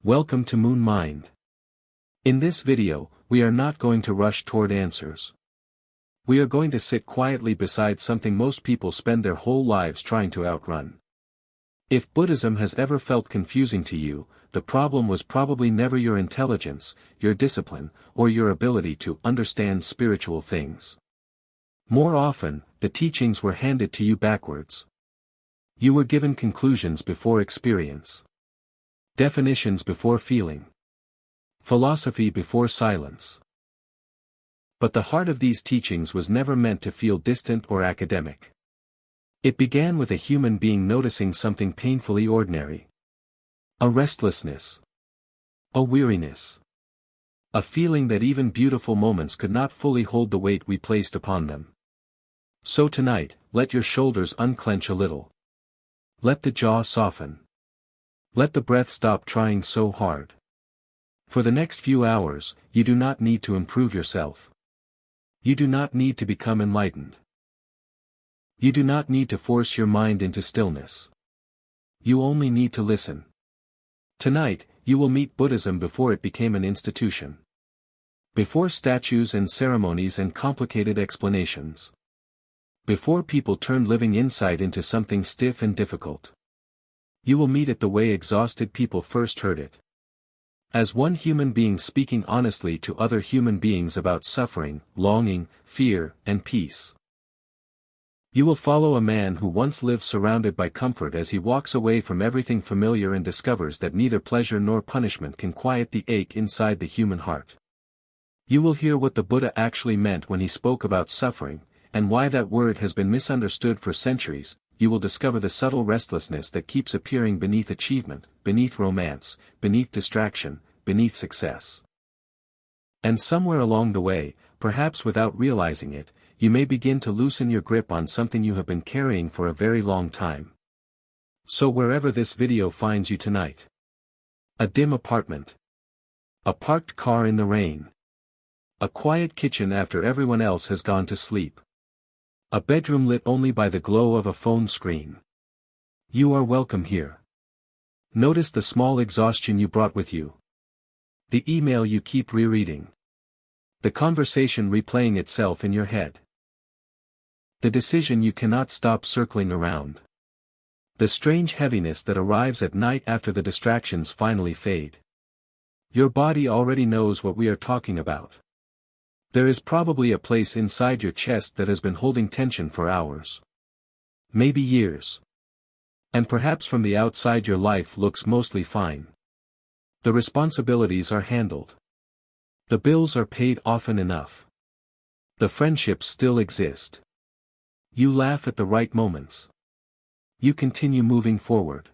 Welcome to Moon Mind. In this video, we are not going to rush toward answers. We are going to sit quietly beside something most people spend their whole lives trying to outrun. If Buddhism has ever felt confusing to you, the problem was probably never your intelligence, your discipline, or your ability to understand spiritual things. More often, the teachings were handed to you backwards. You were given conclusions before experience. Definitions before feeling. Philosophy before silence. But the heart of these teachings was never meant to feel distant or academic. It began with a human being noticing something painfully ordinary. A restlessness. A weariness. A feeling that even beautiful moments could not fully hold the weight we placed upon them. So tonight, let your shoulders unclench a little. Let the jaw soften. Let the breath stop trying so hard. For the next few hours, you do not need to improve yourself. You do not need to become enlightened. You do not need to force your mind into stillness. You only need to listen. Tonight, you will meet Buddhism before it became an institution. Before statues and ceremonies and complicated explanations. Before people turned living insight into something stiff and difficult. You will meet it the way exhausted people first heard it. As one human being speaking honestly to other human beings about suffering, longing, fear, and peace. You will follow a man who once lived surrounded by comfort as he walks away from everything familiar and discovers that neither pleasure nor punishment can quiet the ache inside the human heart. You will hear what the Buddha actually meant when he spoke about suffering, and why that word has been misunderstood for centuries. You will discover the subtle restlessness that keeps appearing beneath achievement, beneath romance, beneath distraction, beneath success. And somewhere along the way, perhaps without realizing it, you may begin to loosen your grip on something you have been carrying for a very long time. So wherever this video finds you tonight. A dim apartment. A parked car in the rain. A quiet kitchen after everyone else has gone to sleep. A bedroom lit only by the glow of a phone screen. You are welcome here. Notice the small exhaustion you brought with you. The email you keep rereading. The conversation replaying itself in your head. The decision you cannot stop circling around. The strange heaviness that arrives at night after the distractions finally fade. Your body already knows what we are talking about. There is probably a place inside your chest that has been holding tension for hours. Maybe years. And perhaps from the outside your life looks mostly fine. The responsibilities are handled. The bills are paid often enough. The friendships still exist. You laugh at the right moments. You continue moving forward.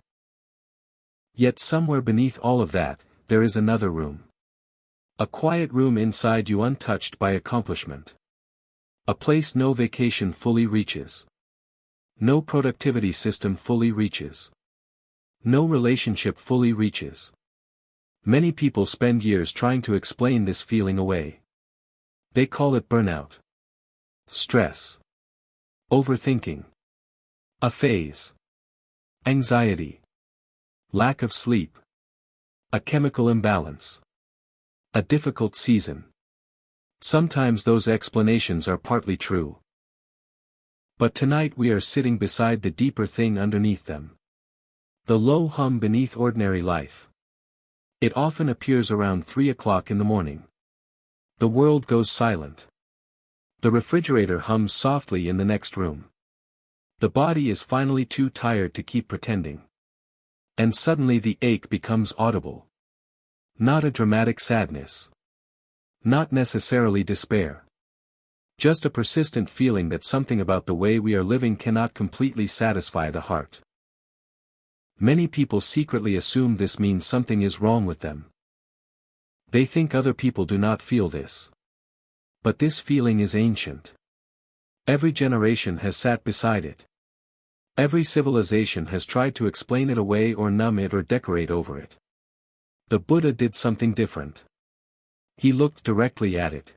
Yet somewhere beneath all of that, there is another room. A quiet room inside you untouched by accomplishment. A place no vacation fully reaches. No productivity system fully reaches. No relationship fully reaches. Many people spend years trying to explain this feeling away. They call it burnout. Stress. Overthinking. A phase. Anxiety. Lack of sleep. A chemical imbalance. A difficult season. Sometimes those explanations are partly true. But tonight we are sitting beside the deeper thing underneath them. The low hum beneath ordinary life. It often appears around 3 o'clock in the morning. The world goes silent. The refrigerator hums softly in the next room. The body is finally too tired to keep pretending. And suddenly the ache becomes audible. Not a dramatic sadness. Not necessarily despair. Just a persistent feeling that something about the way we are living cannot completely satisfy the heart. Many people secretly assume this means something is wrong with them. They think other people do not feel this. But this feeling is ancient. Every generation has sat beside it. Every civilization has tried to explain it away or numb it or decorate over it. The Buddha did something different. He looked directly at it.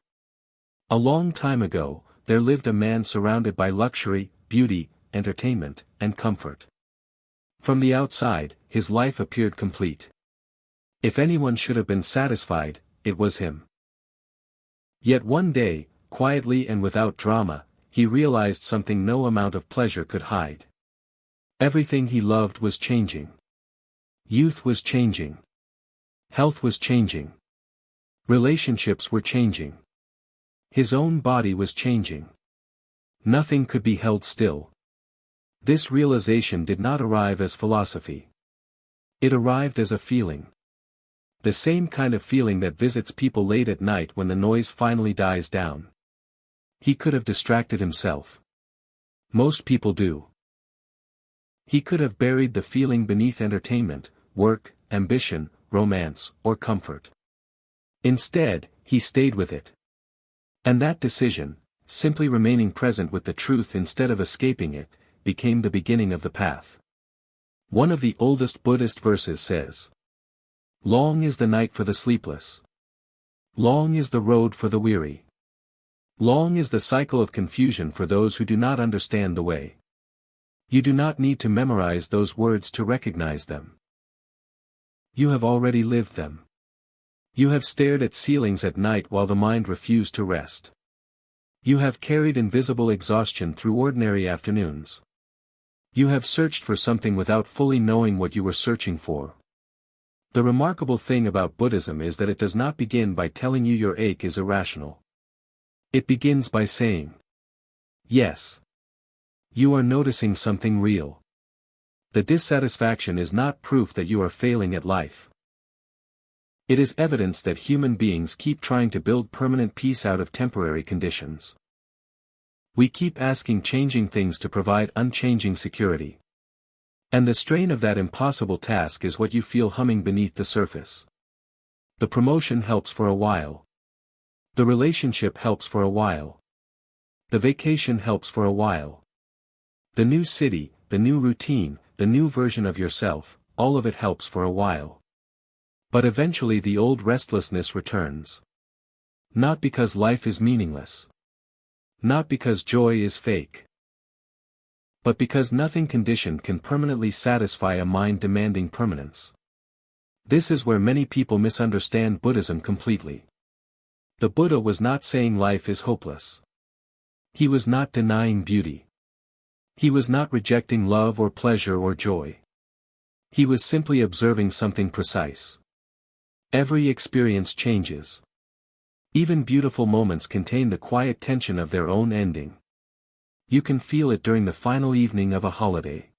A long time ago, there lived a man surrounded by luxury, beauty, entertainment, and comfort. From the outside, his life appeared complete. If anyone should have been satisfied, it was him. Yet one day, quietly and without drama, he realized something no amount of pleasure could hide. Everything he loved was changing. Youth was changing. Health was changing. Relationships were changing. His own body was changing. Nothing could be held still. This realization did not arrive as philosophy. It arrived as a feeling. The same kind of feeling that visits people late at night when the noise finally dies down. He could have distracted himself. Most people do. He could have buried the feeling beneath entertainment, work, ambition, romance, or comfort. Instead, he stayed with it. And that decision, simply remaining present with the truth instead of escaping it, became the beginning of the path. One of the oldest Buddhist verses says, "Long is the night for the sleepless. Long is the road for the weary. Long is the cycle of confusion for those who do not understand the way." You do not need to memorize those words to recognize them. You have already lived them. You have stared at ceilings at night while the mind refused to rest. You have carried invisible exhaustion through ordinary afternoons. You have searched for something without fully knowing what you were searching for. The remarkable thing about Buddhism is that it does not begin by telling you your ache is irrational. It begins by saying, yes. You are noticing something real. The dissatisfaction is not proof that you are failing at life. It is evidence that human beings keep trying to build permanent peace out of temporary conditions. We keep asking changing things to provide unchanging security. And the strain of that impossible task is what you feel humming beneath the surface. The promotion helps for a while. The relationship helps for a while. The vacation helps for a while. The new city, the new routine, the new version of yourself, all of it helps for a while. But eventually the old restlessness returns. Not because life is meaningless. Not because joy is fake. But because nothing conditioned can permanently satisfy a mind demanding permanence. This is where many people misunderstand Buddhism completely. The Buddha was not saying life is hopeless. He was not denying beauty. He was not rejecting love or pleasure or joy. He was simply observing something precise. Every experience changes. Even beautiful moments contain the quiet tension of their own ending. You can feel it during the final evening of a holiday.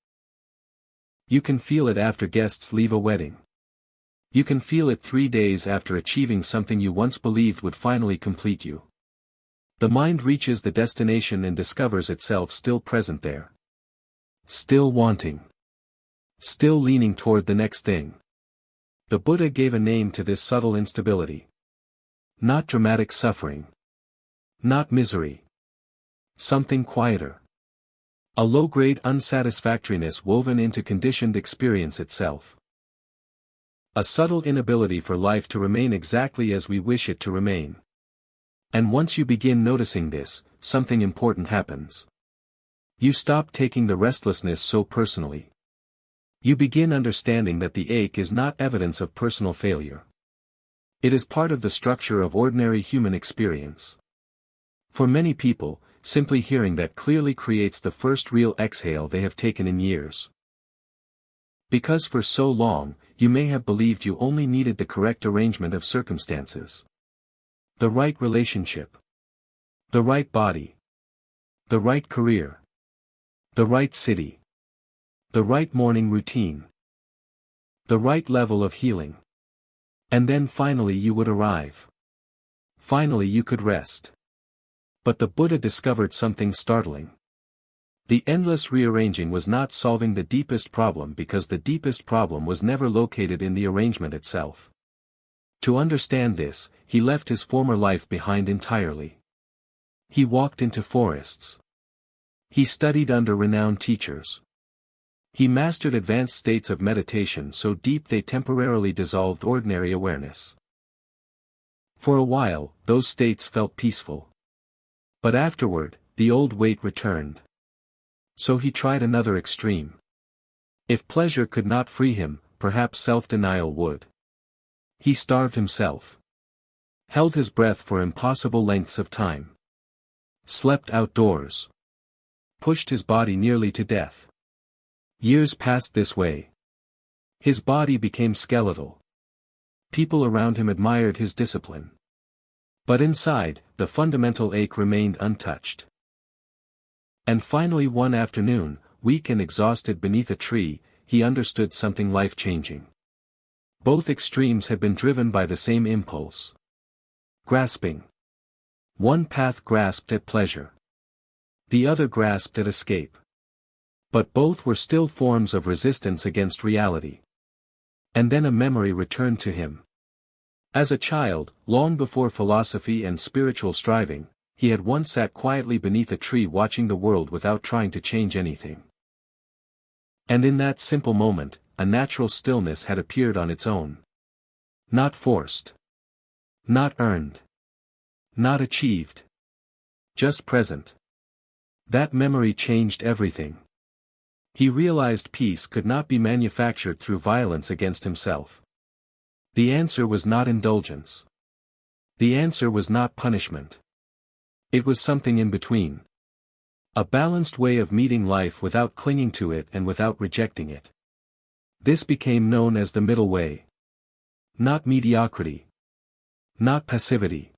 You can feel it after guests leave a wedding. You can feel it 3 days after achieving something you once believed would finally complete you. The mind reaches the destination and discovers itself still present there. Still wanting. Still leaning toward the next thing. The Buddha gave a name to this subtle instability. Not dramatic suffering. Not misery. Something quieter. A low-grade unsatisfactoriness woven into conditioned experience itself. A subtle inability for life to remain exactly as we wish it to remain. And once you begin noticing this, something important happens. You stop taking the restlessness so personally. You begin understanding that the ache is not evidence of personal failure. It is part of the structure of ordinary human experience. For many people, simply hearing that clearly creates the first real exhale they have taken in years. Because for so long, you may have believed you only needed the correct arrangement of circumstances. The right relationship. The right body. The right career. The right city. The right morning routine. The right level of healing. And then finally you would arrive. Finally you could rest. But the Buddha discovered something startling. The endless rearranging was not solving the deepest problem because the deepest problem was never located in the arrangement itself. To understand this, he left his former life behind entirely. He walked into forests. He studied under renowned teachers. He mastered advanced states of meditation so deep they temporarily dissolved ordinary awareness. For a while, those states felt peaceful. But afterward, the old weight returned. So he tried another extreme. If pleasure could not free him, perhaps self-denial would. He starved himself. Held his breath for impossible lengths of time. Slept outdoors. Pushed his body nearly to death. Years passed this way. His body became skeletal. People around him admired his discipline. But inside, the fundamental ache remained untouched. And finally one afternoon, weak and exhausted beneath a tree, he understood something life-changing. Both extremes had been driven by the same impulse. Grasping. One path grasped at pleasure. The other grasped at escape. But both were still forms of resistance against reality. And then a memory returned to him. As a child, long before philosophy and spiritual striving, he had once sat quietly beneath a tree watching the world without trying to change anything. And in that simple moment, a natural stillness had appeared on its own. Not forced. Not earned. Not achieved. Just present. That memory changed everything. He realized peace could not be manufactured through violence against himself. The answer was not indulgence. The answer was not punishment. It was something in between. A balanced way of meeting life without clinging to it and without rejecting it. This became known as the middle way. Not mediocrity. Not passivity.